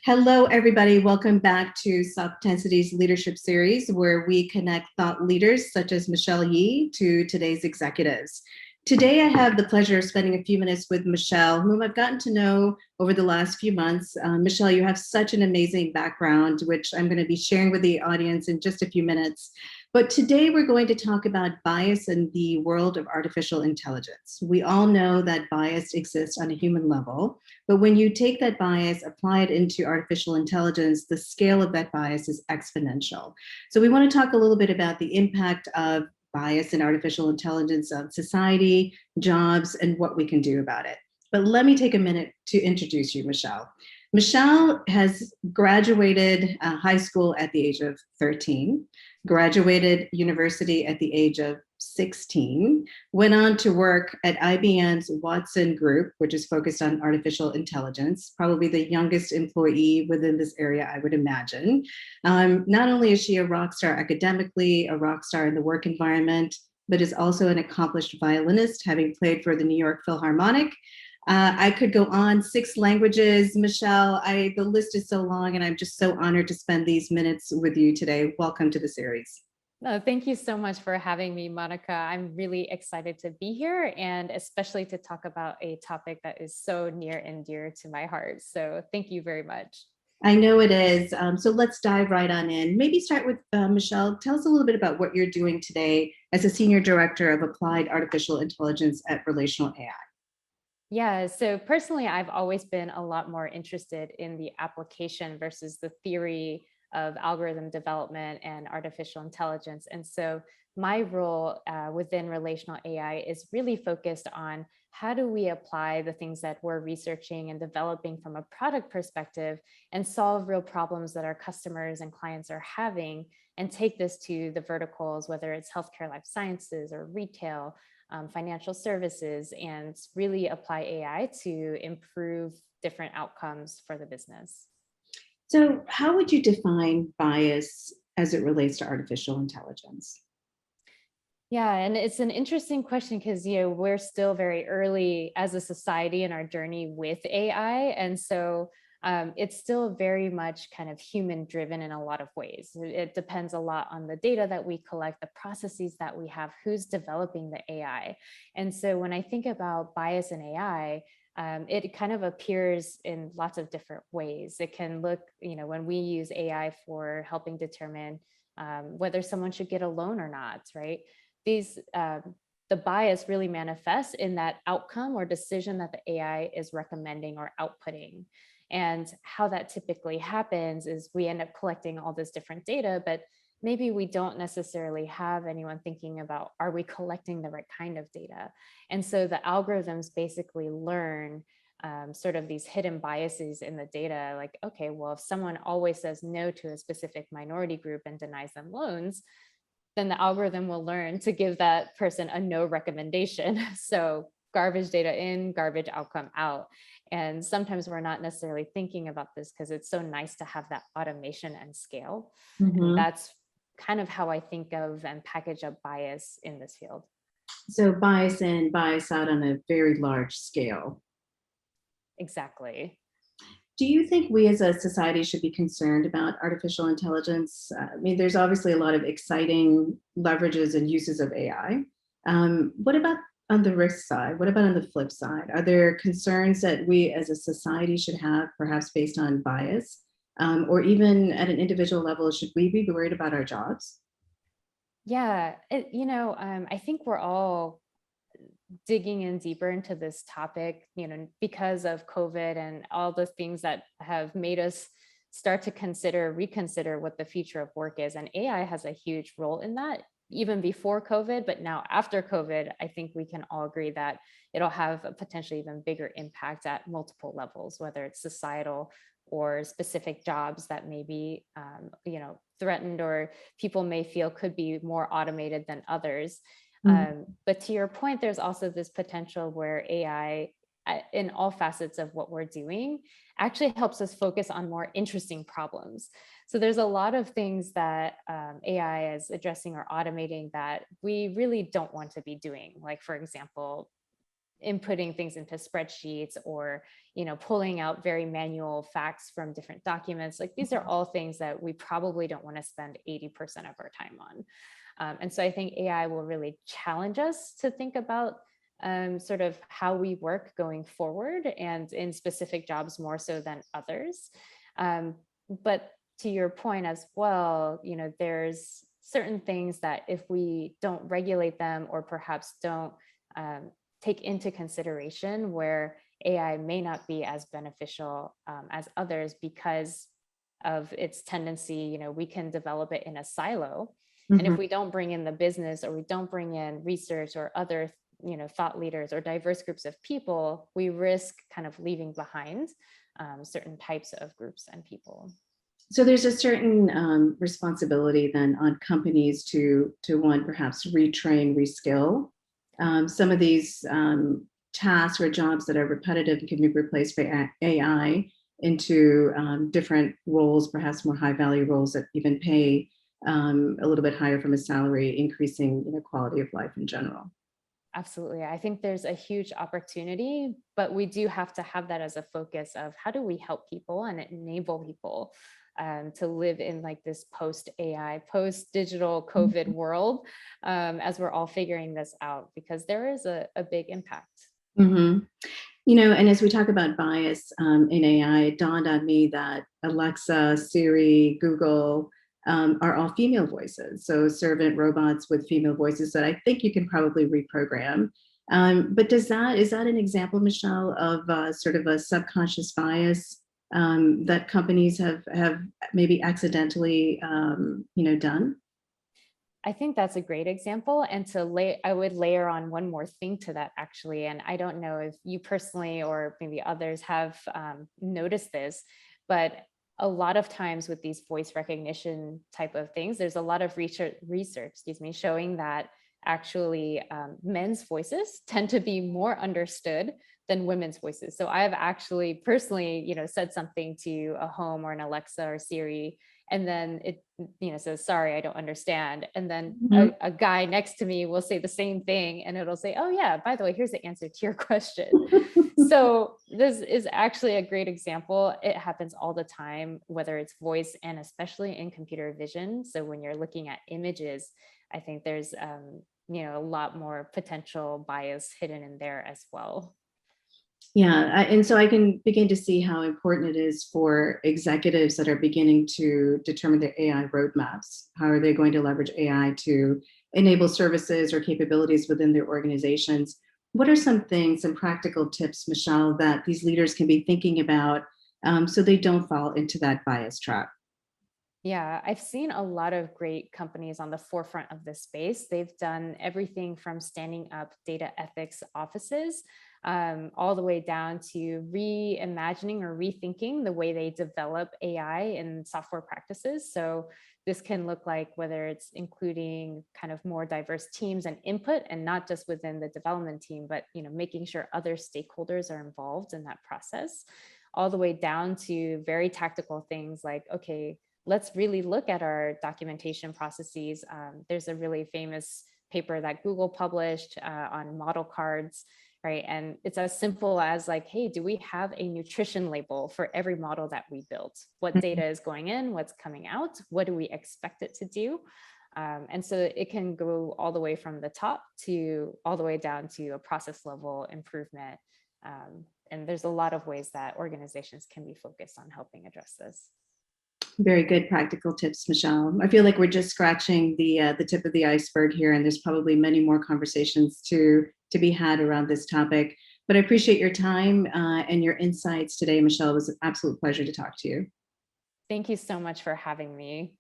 Hello, everybody. Welcome back to Softensity's Leadership Series, where we connect thought leaders such as Michelle Yee to today's executives. Today, I have the pleasure of spending a few minutes with Michelle, whom I've gotten to know over the last few months. Michelle, you have such an amazing background, which I'm going to be sharing with the audience in just a few minutes. But today we're going to talk about bias in the world of artificial intelligence. We all know that bias exists on a human level, but when you take that bias, apply it into artificial intelligence, the scale of that bias is exponential. So we want to talk a little bit about the impact of bias in artificial intelligence on society, jobs, and what we can do about it. But let me take a minute to introduce you, Michelle. Michelle has graduated high school at the age of 13, graduated university at the age of 16, went on to work at IBM's Watson Group, which is focused on artificial intelligence, probably the youngest employee within this area, I would imagine. Not only is she a rock star academically, a rock star in the work environment, but is also an accomplished violinist, having played for the New York Philharmonic. I could go on, 6 languages, Michelle. The list is so long, and I'm just so honored to spend these minutes with you today. Welcome to the series. Thank you so much for having me, Monica. I'm really excited to be here, and especially to talk about a topic that is so near and dear to my heart. So thank you very much. I know it is. So let's dive right on in. Maybe start with Michelle. Tell us a little bit about what you're doing today as a Senior Director of Applied Artificial Intelligence at RelationalAI. Yeah, so personally, I've always been a lot more interested in the application versus the theory of algorithm development and artificial intelligence. And so my role within relational AI is really focused on how do we apply the things that we're researching and developing from a product perspective and solve real problems that our customers and clients are having, and take this to the verticals, whether it's healthcare, life sciences, or retail, financial services, and really apply AI to improve different outcomes for the business. So, how would you define bias as it relates to artificial intelligence? Yeah, and it's an interesting question because we're still very early as a society in our journey with AI, and so it's still very much kind of human driven in a lot of ways. It depends a lot on the data that we collect, the processes that we have, who's developing the AI. And so when I think about bias in AI, it kind of appears in lots of different ways. It can look, when we use AI for helping determine whether someone should get a loan or not, right? These the bias really manifests in that outcome or decision that the AI is recommending or outputting. And how that typically happens is we end up collecting all this different data, but maybe we don't necessarily have anyone thinking about, are we collecting the right kind of data? And so the algorithms basically learn sort of these hidden biases in the data, like, okay, well, if someone always says no to a specific minority group and denies them loans, then the algorithm will learn to give that person a no recommendation. So garbage data in, garbage outcome out. And sometimes we're not necessarily thinking about this because it's so nice to have that automation and scale. Mm-hmm. And that's kind of how I think of and package up bias in this field. So, bias in, bias out on a very large scale. Exactly. Do you think we as a society should be concerned about artificial intelligence? I mean, there's obviously a lot of exciting leverages and uses of AI. What about on the risk side? What about on the flip side? Are there concerns that we as a society should have, perhaps based on bias? Or even at an individual level, should we be worried about our jobs? Yeah, I think we're all digging in deeper into this topic, because of COVID and all the things that have made us start to reconsider what the future of work is. And AI has a huge role in that, even before COVID, but now after COVID, I think we can all agree that it'll have a potentially even bigger impact at multiple levels, whether it's societal or specific jobs that may be, threatened, or people may feel could be more automated than others. But to your point, there's also this potential where AI, in all facets of what we're doing, actually helps us focus on more interesting problems. So there's a lot of things that AI is addressing or automating that we really don't want to be doing. Like, for example, inputting things into spreadsheets or, pulling out very manual facts from different documents. Like these are all things that we probably don't want to spend 80% of our time on. And so I think AI will really challenge us to think about sort of how we work going forward, and in specific jobs more so than others. But to your point as well, there's certain things that if we don't regulate them or perhaps don't take into consideration, where AI may not be as beneficial as others because of its tendency, we can develop it in a silo. And if we don't bring in the business, or we don't bring in research or other, thought leaders or diverse groups of people, we risk kind of leaving behind certain types of groups and people. So there's a certain responsibility then on companies to one, perhaps retrain, reskill some of these tasks or jobs that are repetitive and can be replaced by AI into different roles, perhaps more high value roles that even pay a little bit higher from a salary, increasing quality of life in general. Absolutely. I think there's a huge opportunity, but we do have to have that as a focus of how do we help people and enable people to live in like this post-AI, post-digital COVID world as we're all figuring this out, because there is a big impact. And as we talk about bias in AI, it dawned on me that Alexa, Siri, Google are all female voices. So servant robots with female voices that I think you can probably reprogram. But is that an example, Michelle, of sort of a subconscious bias that companies have maybe accidentally, done? I think that's a great example. And I would layer on one more thing to that, actually. And I don't know if you personally or maybe others have noticed this, but a lot of times with these voice recognition type of things, there's a lot of research, showing that actually men's voices tend to be more understood than women's voices. So I have actually personally, said something to a Home or an Alexa or Siri, and then it, says, sorry, I don't understand. And then a guy next to me will say the same thing, and it'll say, oh yeah, by the way, here's the answer to your question. So this is actually a great example. It happens all the time, whether it's voice and especially in computer vision. So when you're looking at images, I think there's, a lot more potential bias hidden in there as well. Yeah, and so I can begin to see how important it is for executives that are beginning to determine their AI roadmaps. How are they going to leverage AI to enable services or capabilities within their organizations? What are some things, some practical tips, Michelle, that these leaders can be thinking about so they don't fall into that bias trap? Yeah, I've seen a lot of great companies on the forefront of this space. They've done everything from standing up data ethics offices all the way down to reimagining or rethinking the way they develop AI and software practices. So this can look like whether it's including kind of more diverse teams and input, and not just within the development team, but making sure other stakeholders are involved in that process, all the way down to very tactical things like, okay, let's really look at our documentation processes. There's a really famous paper that Google published on model cards, right? And it's as simple as like, hey, do we have a nutrition label for every model that we built? What data is going in? What's coming out? What do we expect it to do? And so it can go all the way from the top to all the way down to a process level improvement. And there's a lot of ways that organizations can be focused on helping address this. Very good practical tips, Michelle. I feel like we're just scratching the tip of the iceberg here, and there's probably many more conversations to be had around this topic. But I appreciate your time and your insights today, Michelle. It was an absolute pleasure to talk to you. Thank you so much for having me.